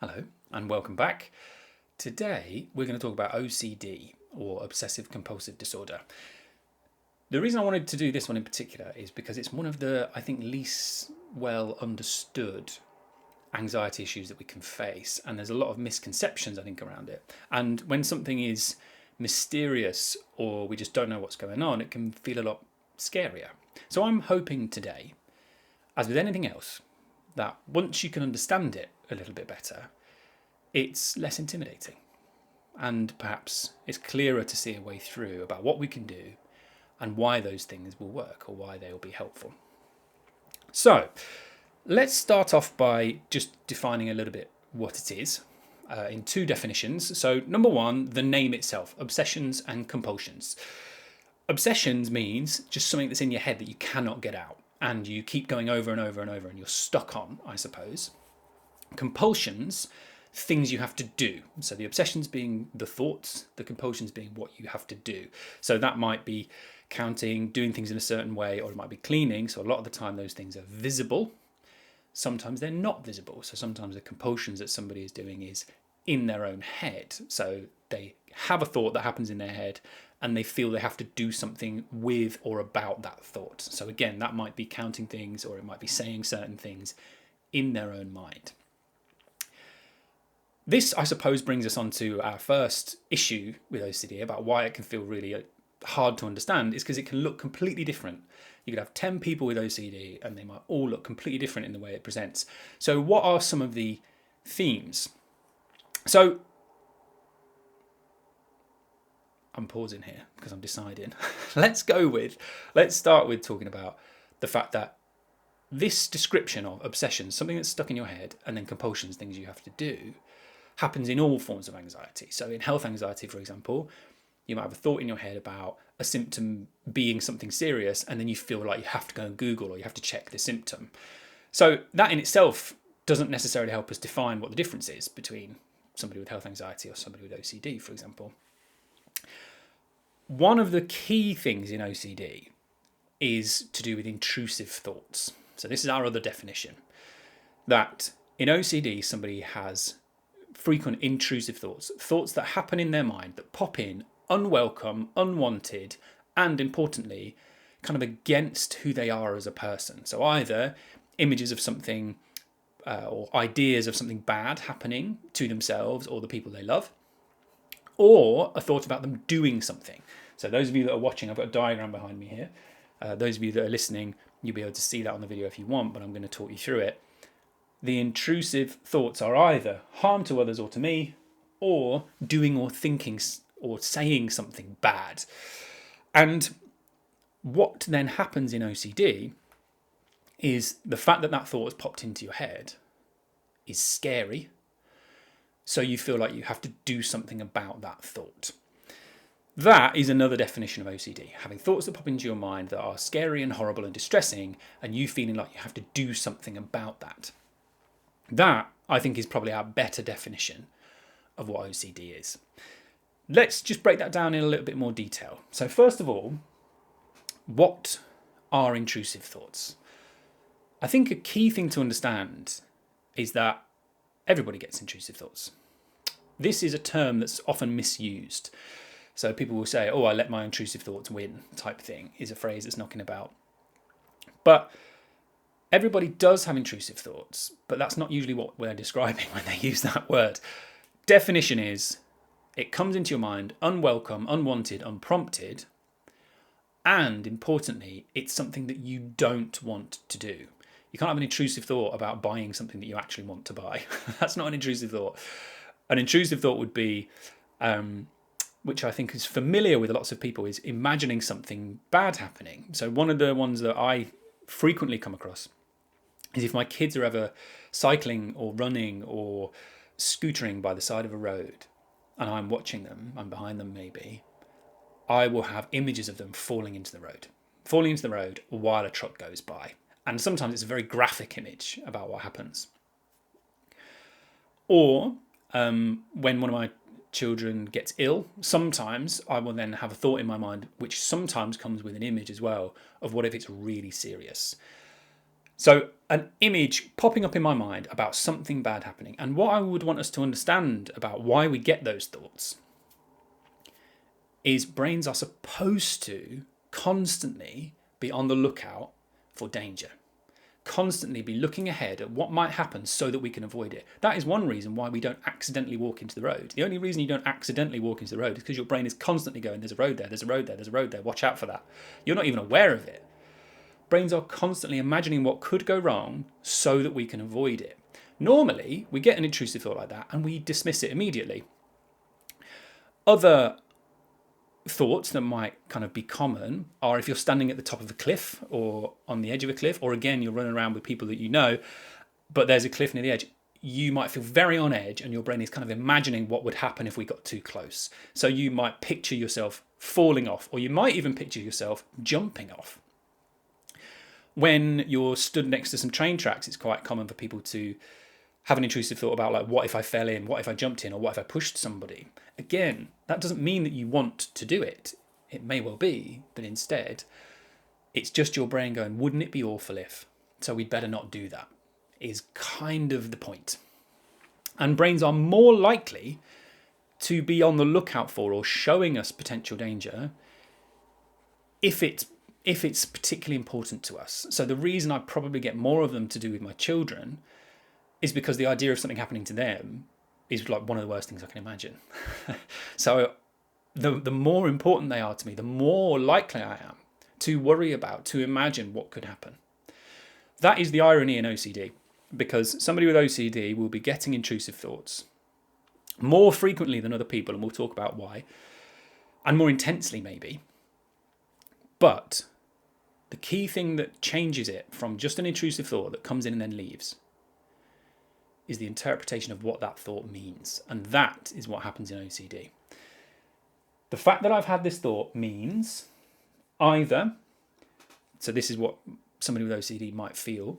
Hello and welcome back. Today we're going to talk about OCD, or obsessive compulsive disorder. The reason I wanted to do this one in particular is because it's one of the, I think, least well understood anxiety issues that we can face, and there's a lot of misconceptions, I think, around it. And when something is mysterious or we just don't know what's going on, it can feel a lot scarier. So I'm hoping today, as with anything else, that once you can understand it a little bit better, it's less intimidating, and perhaps it's clearer to see a way through about what we can do and why those things will work or why they will be helpful. So let's start off by just defining a little bit what it is in two definitions. So number one, the name itself, obsessions and compulsions. Obsessions means just something that's in your head that you cannot get out and you keep going over and over and over and you're stuck on, I suppose. Compulsions, things you have to do. So the obsessions being the thoughts, the compulsions being what you have to do. So that might be counting, doing things in a certain way, or it might be cleaning. So a lot of the time those things are visible. Sometimes they're not visible. So sometimes the compulsions that somebody is doing is in their own head. So they have a thought that happens in their head and they feel they have to do something with or about that thought. So again, that might be counting things, or it might be saying certain things in their own mind. This, I suppose, brings us on to our first issue with OCD about why it can feel really hard to understand, is because it can look completely different. You could have 10 people with OCD and they might all look completely different in the way it presents. So what are some of the themes? So I'm pausing here because I'm deciding. Let's start with talking about the fact that this description of obsessions, something that's stuck in your head, and then compulsions, things you have to do, happens in all forms of anxiety. So in health anxiety, for example, you might have a thought in your head about a symptom being something serious, and then you feel like you have to go and Google or you have to check the symptom. So that in itself doesn't necessarily help us define what the difference is between somebody with health anxiety or somebody with OCD, for example. One of the key things in OCD is to do with intrusive thoughts. So this is our other definition, that in OCD somebody has frequent intrusive thoughts that happen in their mind, that pop in unwelcome, unwanted, and importantly, kind of against who they are as a person. So either images of something or ideas of something bad happening to themselves or the people they love, or a thought about them doing something. So those of you that are watching, I've got a diagram behind me here. Those of you that are listening, you'll be able to see that on the video if you want, but I'm going to talk you through it. The intrusive thoughts are either harm to others or to me, or doing or thinking or saying something bad. And what then happens in OCD is the fact that that thought has popped into your head is scary. So you feel like you have to do something about that thought. That is another definition of OCD, having thoughts that pop into your mind that are scary and horrible and distressing, and you feeling like you have to do something about that. That, I think, is probably our better definition of what OCD is. Let's just break that down in a little bit more detail. So first of all, what are intrusive thoughts? I think a key thing to understand is that everybody gets intrusive thoughts. This is a term that's often misused. So people will say, oh, I let my intrusive thoughts win, type thing, is a phrase that's knocking about. But everybody does have intrusive thoughts, but that's not usually what we're describing when they use that word. Definition is, it comes into your mind unwelcome, unwanted, unprompted, and importantly, it's something that you don't want to do. You can't have an intrusive thought about buying something that you actually want to buy. That's not an intrusive thought. An intrusive thought would be, which I think is familiar with lots of people, is imagining something bad happening. So one of the ones that I frequently come across is if my kids are ever cycling or running or scootering by the side of a road and I'm watching them, I'm behind them maybe, I will have images of them falling into the road while a truck goes by. And sometimes it's a very graphic image about what happens. Or when one of my children gets ill, sometimes I will then have a thought in my mind, which sometimes comes with an image as well, of what if it's really serious. So an image popping up in my mind about something bad happening. And what I would want us to understand about why we get those thoughts is brains are supposed to constantly be on the lookout for danger. Constantly be looking ahead at what might happen so that we can avoid it. That is one reason why we don't accidentally walk into the road. The only reason you don't accidentally walk into the road is because your brain is constantly going, there's a road there, there's a road there, there's a road there, watch out for that. You're not even aware of it. Brains are constantly imagining what could go wrong so that we can avoid it. Normally, we get an intrusive thought like that and we dismiss it immediately. Other thoughts that might kind of be common are if you're standing at the top of a cliff or on the edge of a cliff, or again, you're running around with people that you know, but there's a cliff near the edge. You might feel very on edge and your brain is kind of imagining what would happen if we got too close. So you might picture yourself falling off, or you might even picture yourself jumping off. When you're stood next to some train tracks, it's quite common for people to have an intrusive thought about, like, what if I fell in, what if I jumped in, or what if I pushed somebody? Again, that doesn't mean that you want to do it. It may well be, but instead, it's just your brain going, wouldn't it be awful if? So we'd better not do that, is kind of the point. And brains are more likely to be on the lookout for or showing us potential danger if it's particularly important to us. So the reason I probably get more of them to do with my children is because the idea of something happening to them is like one of the worst things I can imagine. So the more important they are to me, the more likely I am to worry about, to imagine what could happen. That is the irony in OCD, because somebody with OCD will be getting intrusive thoughts more frequently than other people, and we'll talk about why, and more intensely maybe. But the key thing that changes it from just an intrusive thought that comes in and then leaves is the interpretation of what that thought means. And that is what happens in OCD. The fact that I've had this thought means either, so this is what somebody with OCD might feel,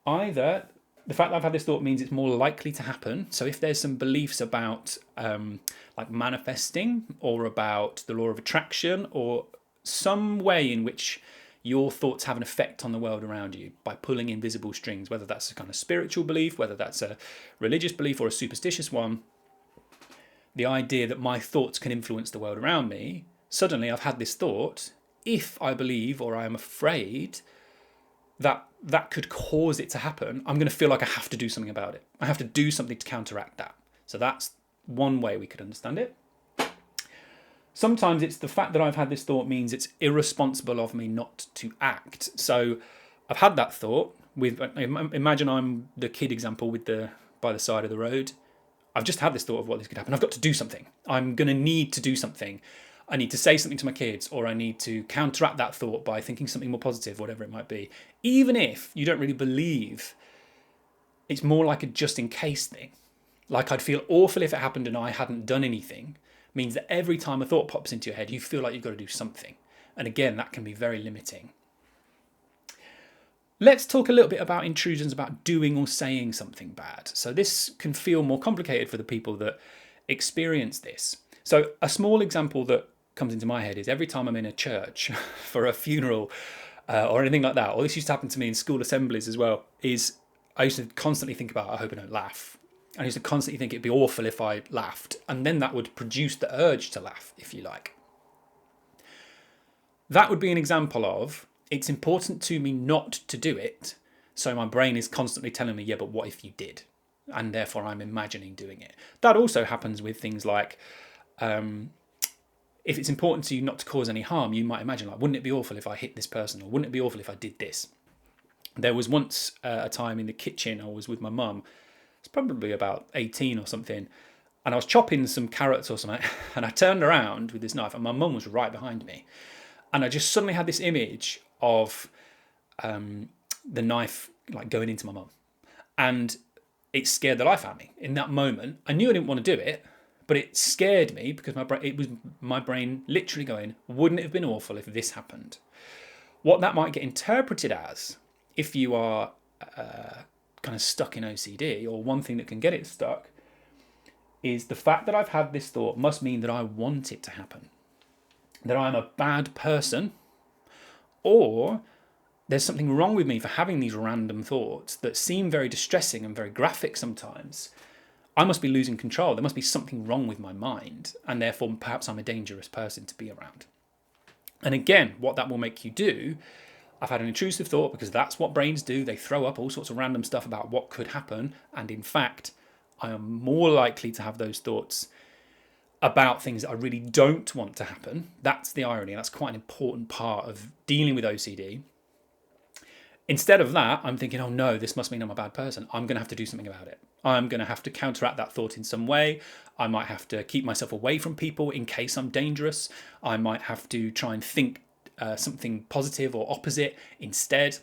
either the fact that I've had this thought means it's more likely to happen. So if there's some beliefs about like manifesting, or about the law of attraction, or some way in which your thoughts have an effect on the world around you by pulling invisible strings, whether that's a kind of spiritual belief, whether that's a religious belief or a superstitious one, the idea that my thoughts can influence the world around me, suddenly I've had this thought, if I believe or I am afraid that that could cause it to happen, I'm going to feel like I have to do something about it. I have to do something to counteract that. So that's one way we could understand it. Sometimes it's the fact that I've had this thought means it's irresponsible of me not to act. So I've had that thought with, imagine I'm the kid example with by the side of the road. I've just had this thought of what this could happen. I've got to do something. I'm going to need to do something. I need to say something to my kids, or I need to counteract that thought by thinking something more positive, whatever it might be. Even if you don't really believe, it's more like a just in case thing. Like I'd feel awful if it happened and I hadn't done anything. Means that every time a thought pops into your head, you feel like you've got to do something. And again, that can be very limiting. Let's talk a little bit about intrusions, about doing or saying something bad. So this can feel more complicated for the people that experience this. So a small example that comes into my head is every time I'm in a church for a funeral or anything like that, or this used to happen to me in school assemblies as well, is I used to constantly think about, I hope I don't laugh. I used to constantly think it'd be awful if I laughed, and then that would produce the urge to laugh, if you like. That would be an example of, it's important to me not to do it, so my brain is constantly telling me, yeah, but what if you did? And therefore I'm imagining doing it. That also happens with things like, if it's important to you not to cause any harm, you might imagine, like, wouldn't it be awful if I hit this person? Or wouldn't it be awful if I did this? There was once a time in the kitchen, I was with my mum. It's probably about 18 or something, and I was chopping some carrots or something, and I turned around with this knife, and my mum was right behind me, and I just suddenly had this image of the knife like going into my mum, and it scared the life out of me. In that moment, I knew I didn't want to do it, but it scared me because my brain literally going, wouldn't it have been awful if this happened? What that might get interpreted as, if you are kind of stuck in OCD, or one thing that can get it stuck, is the fact that I've had this thought must mean that I want it to happen, that I'm a bad person, or there's something wrong with me for having these random thoughts that seem very distressing and very graphic sometimes. I must be losing control. There must be something wrong with my mind, and therefore perhaps I'm a dangerous person to be around. And again, what that will make you do, I've had an intrusive thought, because that's what brains do. They throw up all sorts of random stuff about what could happen. And in fact, I am more likely to have those thoughts about things that I really don't want to happen. That's the irony. That's quite an important part of dealing with OCD. Instead of that, I'm thinking, oh no, this must mean I'm a bad person. I'm going to have to do something about it. I'm going to have to counteract that thought in some way. I might have to keep myself away from people in case I'm dangerous. I might have to try and think something positive or opposite instead.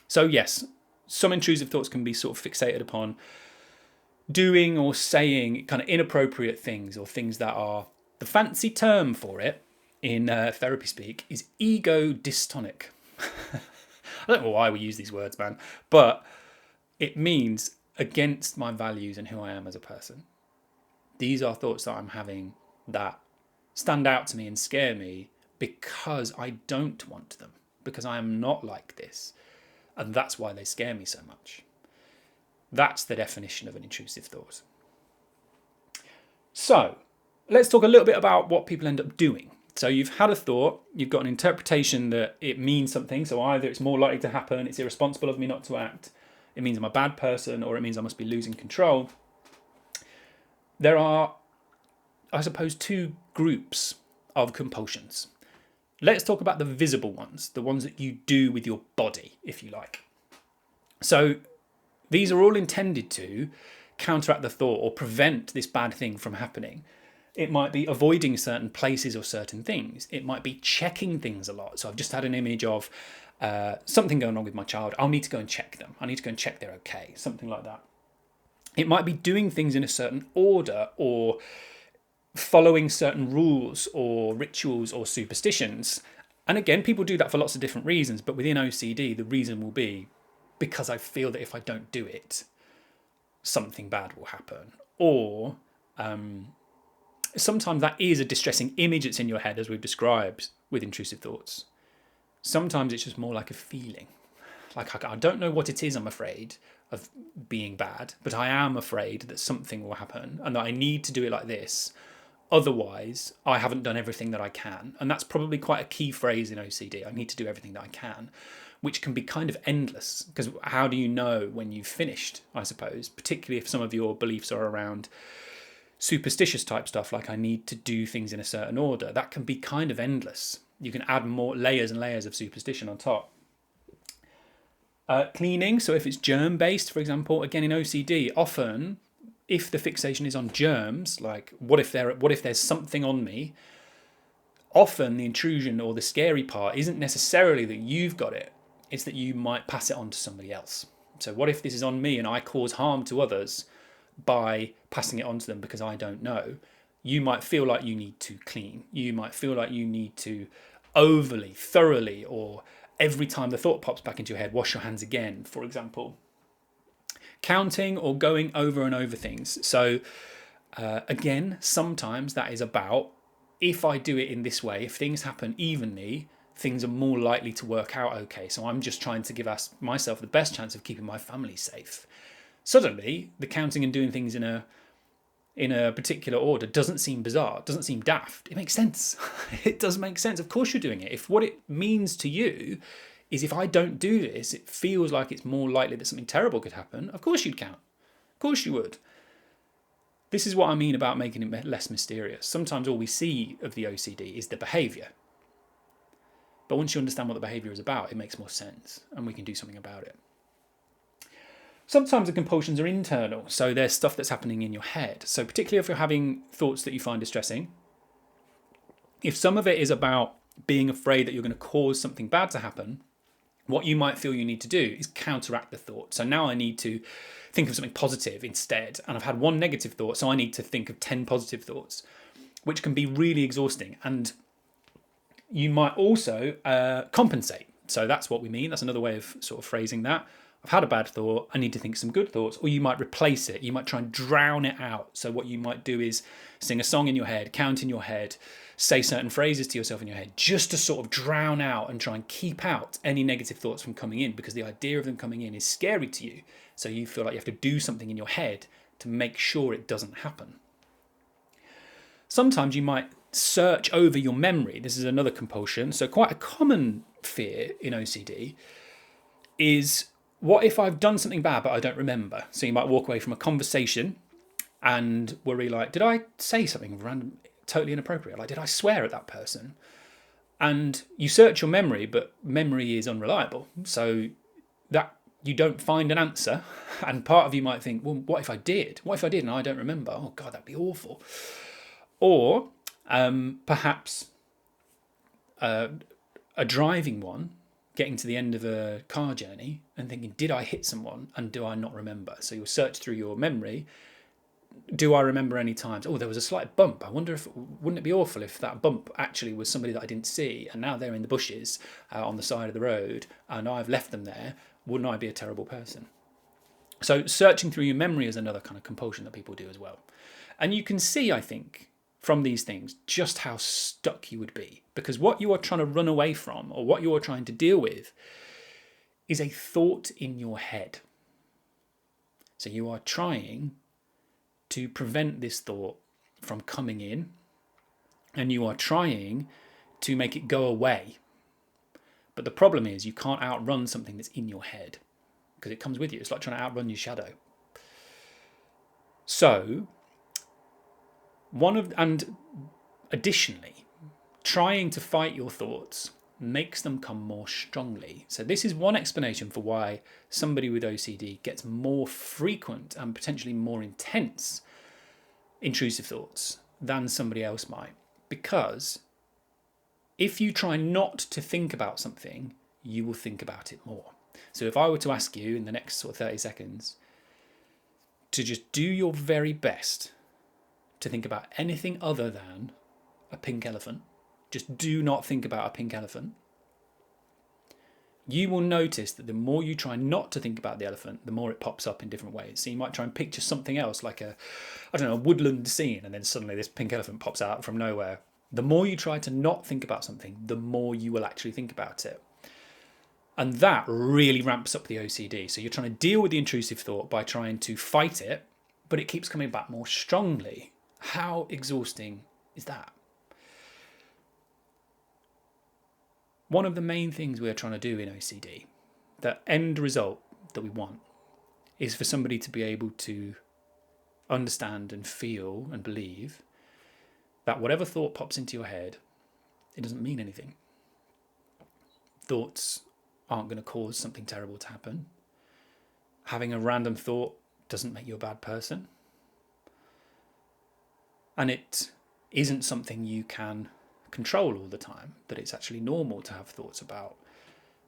So yes, some intrusive thoughts can be sort of fixated upon doing or saying kind of inappropriate things, or things that are, the fancy term for it in therapy speak is ego dystonic. I don't know why we use these words, man, but it means against my values and who I am as a person. These are thoughts that I'm having that stand out to me and scare me because I don't want them, because I am not like this. And that's why they scare me so much. That's the definition of an intrusive thought. So let's talk a little bit about what people end up doing. So you've had a thought, you've got an interpretation that it means something. So either it's more likely to happen, it's irresponsible of me not to act, it means I'm a bad person, or it means I must be losing control. There are, I suppose, two groups of compulsions. Let's talk about the visible ones, the ones that you do with your body, if you like. So these are all intended to counteract the thought or prevent this bad thing from happening. It might be avoiding certain places or certain things. It might be checking things a lot. So I've just had an image of something going on with my child. I'll need to go and check them. I need to go and check they're okay, something like that. It might be doing things in a certain order, or following certain rules or rituals or superstitions. And again, people do that for lots of different reasons, but within OCD, the reason will be because I feel that if I don't do it, something bad will happen. Or sometimes that is a distressing image that's in your head, as we've described with intrusive thoughts. Sometimes it's just more like a feeling. Like, I don't know what it is, I'm afraid, of being bad, but I am afraid that something will happen and that I need to do it like this. Otherwise, I haven't done everything that I can. And that's probably quite a key phrase in OCD. I need to do everything that I can, which can be kind of endless, because how do you know when you've finished, I suppose, particularly if some of your beliefs are around superstitious type stuff, like I need to do things in a certain order. That can be kind of endless. You can add more layers and layers of superstition on top. Cleaning, so if it's germ-based, for example, again in OCD, often if the fixation is on germs, like what if there's something on me, often the intrusion or the scary part isn't necessarily that you've got it, it's that you might pass it on to somebody else. So what if this is on me and I cause harm to others by passing it on to them because I don't know? You might feel like you need to clean. You might feel like you need to overly, thoroughly, or every time the thought pops back into your head, wash your hands again, for example. Counting or going over and over things. So again, sometimes that is about, if I do it in this way, if things happen evenly, things are more likely to work out okay. So I'm just trying to give myself the best chance of keeping my family safe. Suddenly, the counting and doing things in a particular order doesn't seem bizarre, doesn't seem daft. It makes sense. It does make sense. Of course you're doing it. If what it means to you is, if I don't do this, it feels like it's more likely that something terrible could happen, of course you'd count. Of course you would. This is what I mean about making it less mysterious. Sometimes all we see of the OCD is the behaviour. But once you understand what the behaviour is about, it makes more sense and we can do something about it. Sometimes the compulsions are internal, so there's stuff that's happening in your head. So particularly if you're having thoughts that you find distressing, if some of it is about being afraid that you're going to cause something bad to happen, what you might feel you need to do is counteract the thought. So now I need to think of something positive instead. And I've had one negative thought, so I need to think of 10 positive thoughts, which can be really exhausting. And you might also compensate. So that's what we mean. That's another way of sort of phrasing that. I've had a bad thought, I need to think some good thoughts. Or you might replace it. You might try and drown it out. So what you might do is sing a song in your head, count in your head, say certain phrases to yourself in your head, just to sort of drown out and try and keep out any negative thoughts from coming in, because the idea of them coming in is scary to you. So you feel like you have to do something in your head to make sure it doesn't happen. Sometimes you might search over your memory. This is another compulsion. So quite a common fear in OCD is, what if I've done something bad but I don't remember? So you might walk away from a conversation and worry like, did I say something random, totally inappropriate? Like, did I swear at that person? And you search your memory, but memory is unreliable. So that you don't find an answer. And part of you might think, well, what if I did? What if I did and I don't remember? Oh God, that'd be awful. Or perhaps a driving one, getting to the end of a car journey and thinking, did I hit someone and do I not remember? So you'll search through your memory. Do I remember any times? Oh, there was a slight bump. I wonder if, wouldn't it be awful if that bump actually was somebody that I didn't see and now they're in the bushes on the side of the road and I've left them there. Wouldn't I be a terrible person? So searching through your memory is another kind of compulsion that people do as well. And you can see, I think, from these things, just how stuck you would be. Because what you are trying to run away from, or what you are trying to deal with, is a thought in your head. So you are trying to prevent this thought from coming in, and you are trying to make it go away. But the problem is you can't outrun something that's in your head, because it comes with you. It's like trying to outrun your shadow. So, additionally, trying to fight your thoughts makes them come more strongly. So this is one explanation for why somebody with OCD gets more frequent and potentially more intense intrusive thoughts than somebody else might. Because if you try not to think about something, you will think about it more. So if I were to ask you in the next sort of 30 seconds to just do your very best to think about anything other than a pink elephant, just do not think about a pink elephant, you will notice that the more you try not to think about the elephant, the more it pops up in different ways. So you might try and picture something else, like a woodland scene, and then suddenly this pink elephant pops out from nowhere. The more you try to not think about something, the more you will actually think about it. And that really ramps up the OCD. So you're trying to deal with the intrusive thought by trying to fight it, but it keeps coming back more strongly. How exhausting is that? One of the main things we're trying to do in OCD, the end result that we want, is for somebody to be able to understand and feel and believe that whatever thought pops into your head, it doesn't mean anything. Thoughts aren't going to cause something terrible to happen. Having a random thought doesn't make you a bad person. And it isn't something you can control all the time, that it's actually normal to have thoughts about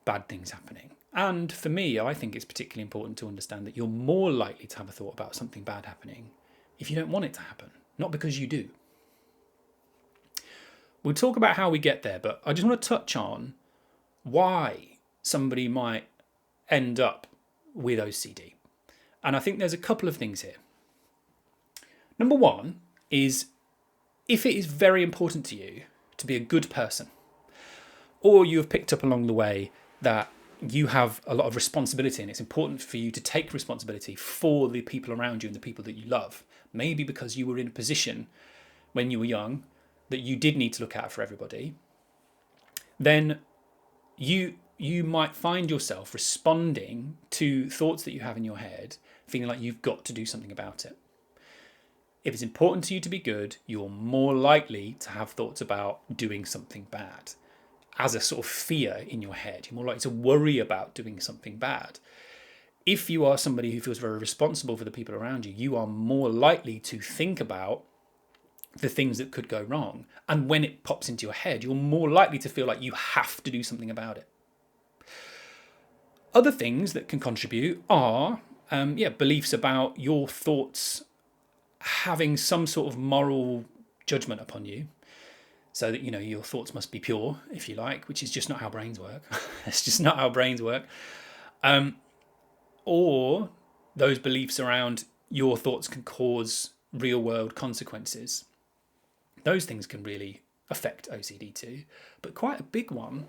bad things happening. And for me, I think it's particularly important to understand that you're more likely to have a thought about something bad happening if you don't want it to happen, not because you do. We'll talk about how we get there, but I just want to touch on why somebody might end up with OCD. And I think there's a couple of things here. Number one is, if it is very important to you to be a good person, or you have picked up along the way that you have a lot of responsibility and it's important for you to take responsibility for the people around you and the people that you love, maybe because you were in a position when you were young that you did need to look out for everybody, then you might find yourself responding to thoughts that you have in your head, feeling like you've got to do something about it. If it's important to you to be good, you're more likely to have thoughts about doing something bad as a sort of fear in your head. You're more likely to worry about doing something bad. If you are somebody who feels very responsible for the people around you, you are more likely to think about the things that could go wrong. And when it pops into your head, you're more likely to feel like you have to do something about it. Other things that can contribute are beliefs about your thoughts having some sort of moral judgment upon you, so that your thoughts must be pure, if you like, which is just not how brains work. It's just not how brains work. or those beliefs around your thoughts can cause real world consequences. Those things can really affect OCD too. But quite a big one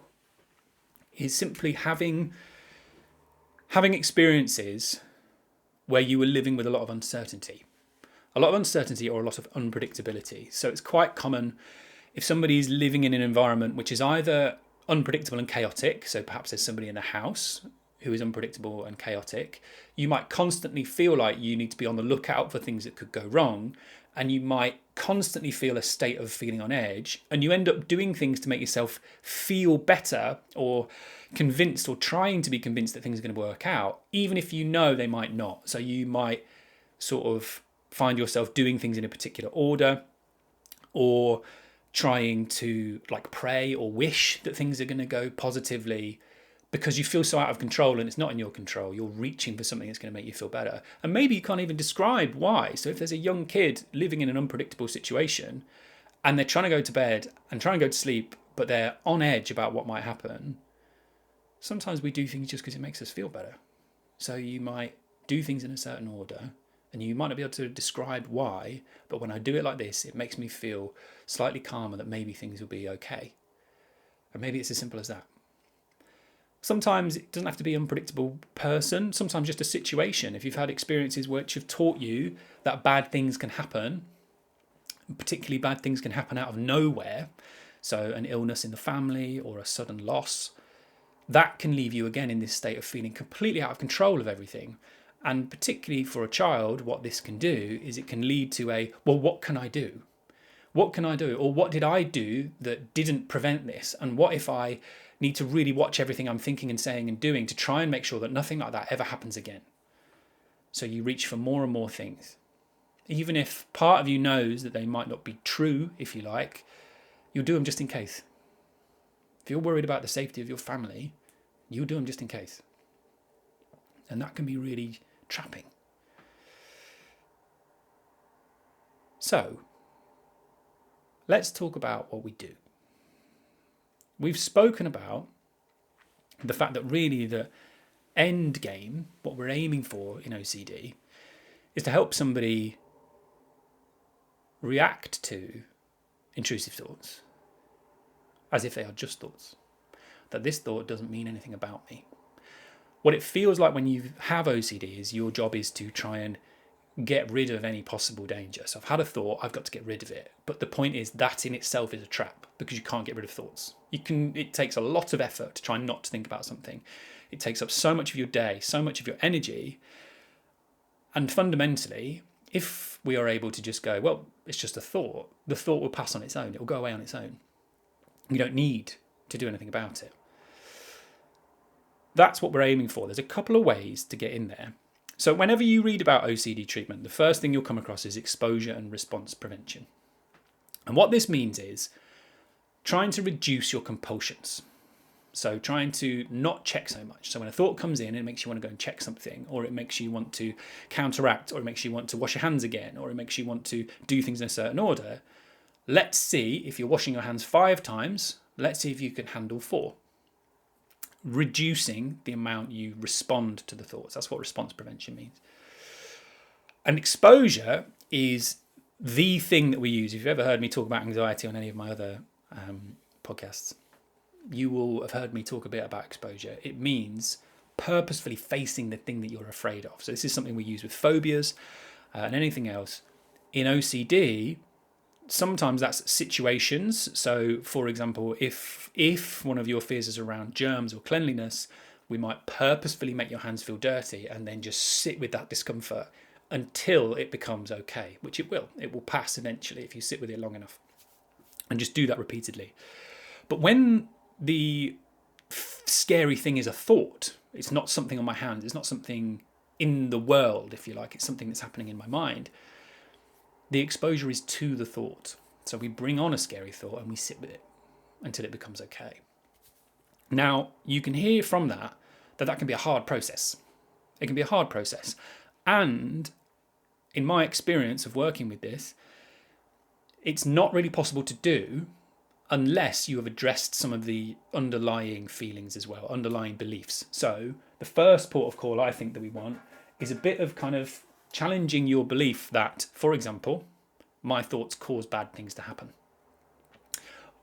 is simply having experiences where you were living with a lot of uncertainty. A lot of uncertainty or a lot of unpredictability. So it's quite common if somebody is living in an environment which is either unpredictable and chaotic, so perhaps there's somebody in the house who is unpredictable and chaotic, you might constantly feel like you need to be on the lookout for things that could go wrong, and you might constantly feel a state of feeling on edge, and you end up doing things to make yourself feel better, or convinced or trying to be convinced that things are going to work out, even if you know they might not. So you might sort of find yourself doing things in a particular order, or trying to like pray or wish that things are going to go positively because you feel so out of control and it's not in your control. You're reaching for something that's going to make you feel better. And maybe you can't even describe why. So if there's a young kid living in an unpredictable situation and they're trying to go to bed and trying to go to sleep, but they're on edge about what might happen, sometimes we do things just because it makes us feel better. So you might do things in a certain order and you might not be able to describe why, but when I do it like this, it makes me feel slightly calmer that maybe things will be okay. And maybe it's as simple as that. Sometimes it doesn't have to be an unpredictable person, sometimes just a situation. If you've had experiences which have taught you that bad things can happen, particularly bad things can happen out of nowhere, so an illness in the family or a sudden loss, that can leave you again in this state of feeling completely out of control of everything. And particularly for a child, what this can do is it can lead to well, what can I do? What can I do? Or what did I do that didn't prevent this? And what if I need to really watch everything I'm thinking and saying and doing to try and make sure that nothing like that ever happens again? So you reach for more and more things. Even if part of you knows that they might not be true, if you like, you'll do them just in case. If you're worried about the safety of your family, you'll do them just in case. And that can be really trapping. So, let's talk about what we do. We've spoken about the fact that really the end game, what we're aiming for in OCD, is to help somebody react to intrusive thoughts as if they are just thoughts. That this thought doesn't mean anything about me. What it feels like when you have OCD is your job is to try and get rid of any possible danger. So I've had a thought, I've got to get rid of it. But the point is that in itself is a trap because you can't get rid of thoughts. It takes a lot of effort to try not to think about something. It takes up so much of your day, so much of your energy. And fundamentally, if we are able to just go, well, it's just a thought, the thought will pass on its own. It will go away on its own. You don't need to do anything about it. That's what we're aiming for. There's a couple of ways to get in there. So whenever you read about OCD treatment, the first thing you'll come across is exposure and response prevention. And what this means is trying to reduce your compulsions. So trying to not check so much. So when a thought comes in, it makes you want to go and check something, or it makes you want to counteract, or it makes you want to wash your hands again, or it makes you want to do things in a certain order. Let's see if you're washing your hands 5 times. Let's see if you can handle 4. Reducing the amount you respond to the thoughts. That's what response prevention means. And exposure is the thing that we use. If you've ever heard me talk about anxiety on any of my other podcasts, you will have heard me talk a bit about exposure. It means purposefully facing the thing that you're afraid of. So this is something we use with phobias and anything else. In OCD, sometimes that's situations. So, for example, if one of your fears is around germs or cleanliness, we might purposefully make your hands feel dirty and then just sit with that discomfort until it becomes okay, which it will. It will pass eventually if you sit with it long enough. And just do that repeatedly. But when the scary thing is a thought, it's not something on my hands, it's not something in the world, if you like, it's something that's happening in my mind. The exposure is to the thought. So we bring on a scary thought and we sit with it until it becomes okay. Now, you can hear from that can be a hard process. It can be a hard process. And in my experience of working with this, it's not really possible to do unless you have addressed some of the underlying feelings as well, underlying beliefs. So the first port of call I think that we want is a bit of kind of challenging your belief that, for example, my thoughts cause bad things to happen,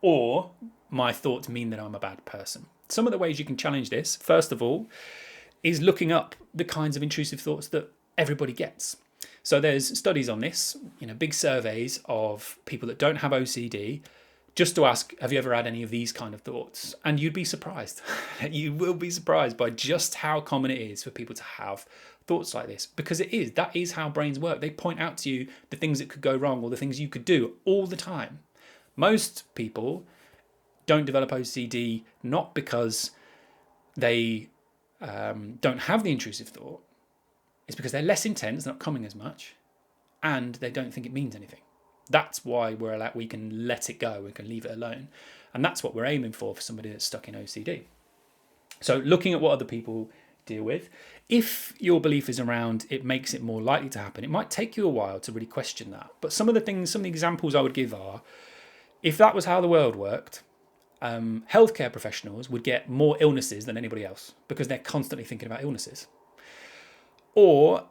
or my thoughts mean that I'm a bad person. Some of the ways you can challenge this, first of all, is looking up the kinds of intrusive thoughts that everybody gets. So there's studies on this, big surveys of people that don't have OCD, just to ask, have you ever had any of these kind of thoughts? And you'd be surprised. You will be surprised by just how common it is for people to have thoughts like this, because that is how brains work. They point out to you the things that could go wrong or the things you could do all the time. Most people don't develop OCD not because they don't have the intrusive thought. It's because they're less intense, not coming as much, and they don't think it means anything. That's why we can let it go, we can leave it alone. And that's what we're aiming for somebody that's stuck in OCD. So looking at what other people deal with, if your belief is around it makes it more likely to happen, it might take you a while to really question that. But some of the examples I would give are, if that was how the world worked, healthcare professionals would get more illnesses than anybody else because they're constantly thinking about illnesses. Or,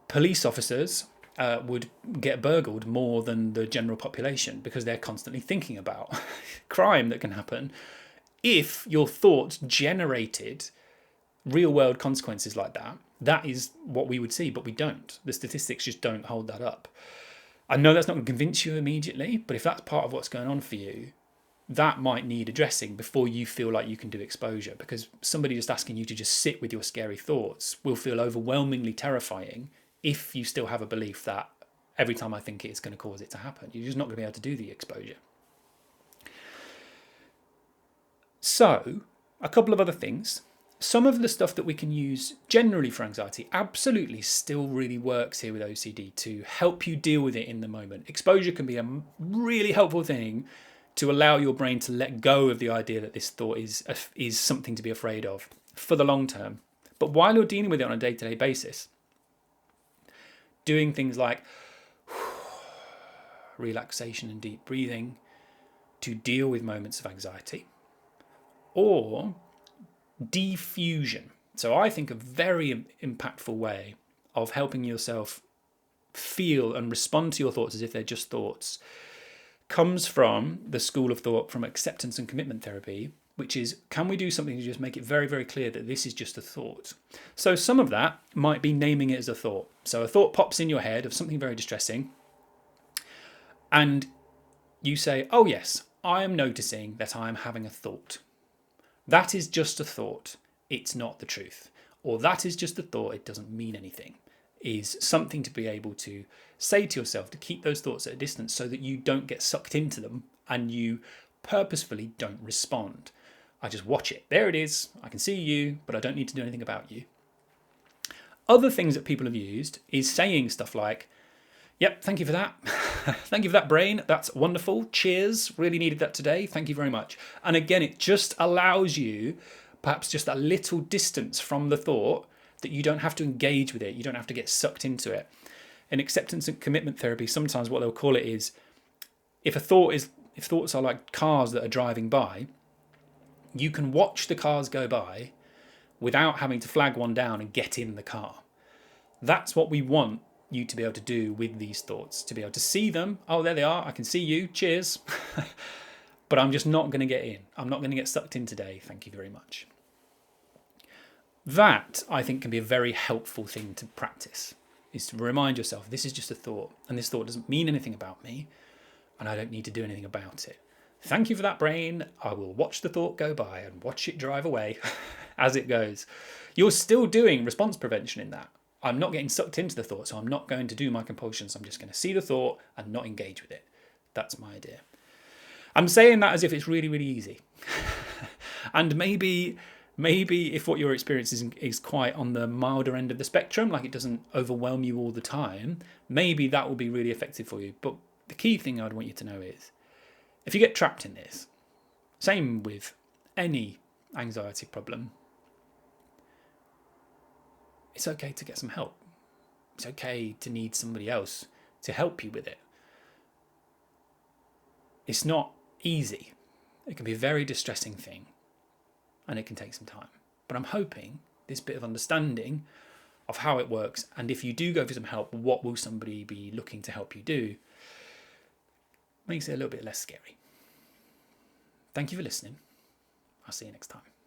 police officers would get burgled more than the general population because they're constantly thinking about crime that can happen. If your thoughts generated real world consequences like that, that is what we would see, but we don't. The statistics just don't hold that up. I know that's not going to convince you immediately, but if that's part of what's going on for you, that might need addressing before you feel like you can do exposure, because somebody just asking you to just sit with your scary thoughts will feel overwhelmingly terrifying if you still have a belief that every time I think it's going to cause it to happen. You're just not going to be able to do the exposure. So, a couple of other things. Some of the stuff that we can use generally for anxiety absolutely still really works here with OCD to help you deal with it in the moment. Exposure can be a really helpful thing to allow your brain to let go of the idea that this thought is something to be afraid of for the long term. But while you're dealing with it on a day-to-day basis, doing things like relaxation and deep breathing to deal with moments of anxiety, or diffusion. So I think a very impactful way of helping yourself feel and respond to your thoughts as if they're just thoughts comes from the school of thought from acceptance and commitment therapy, which is, can we do something to just make it very, very clear that this is just a thought? So some of that might be naming it as a thought. So a thought pops in your head of something very distressing, and you say, oh yes, I am noticing that I am having a thought. That is just a thought. It's not the truth. Or that is just a thought. It doesn't mean anything. Is something to be able to say to yourself to keep those thoughts at a distance so that you don't get sucked into them and you purposefully don't respond. I just watch it. There it is. I can see you, but I don't need to do anything about you. Other things that people have used is saying stuff like, yep, thank you for that. Thank you for that, brain. That's wonderful. Cheers. Really needed that today. Thank you very much. And again, it just allows you perhaps just a little distance from the thought that you don't have to engage with it. You don't have to get sucked into it. In acceptance and commitment therapy, sometimes what they'll call it is, if thoughts are like cars that are driving by, you can watch the cars go by without having to flag one down and get in the car. That's what we want you to be able to do with these thoughts, to be able to see them. Oh, there they are. I can see you. Cheers. But I'm just not going to get in. I'm not going to get sucked in today. Thank you very much. That, I think, can be a very helpful thing to practice, is to remind yourself, this is just a thought, and this thought doesn't mean anything about me, and I don't need to do anything about it. Thank you for that, brain. I will watch the thought go by and watch it drive away as it goes. You're still doing response prevention in that. I'm not getting sucked into the thought, so I'm not going to do my compulsions. I'm just going to see the thought and not engage with it. That's my idea. I'm saying that as if it's really, really easy. And maybe if what you're experiencing is quite on the milder end of the spectrum, like it doesn't overwhelm you all the time, maybe that will be really effective for you. But the key thing I'd want you to know is, if you get trapped in this, same with any anxiety problem, it's okay to get some help. It's okay to need somebody else to help you with it. It's not easy. It can be a very distressing thing, and it can take some time. But I'm hoping this bit of understanding of how it works, and if you do go for some help, what will somebody be looking to help you do, makes it a little bit less scary. Thank you for listening. I'll see you next time.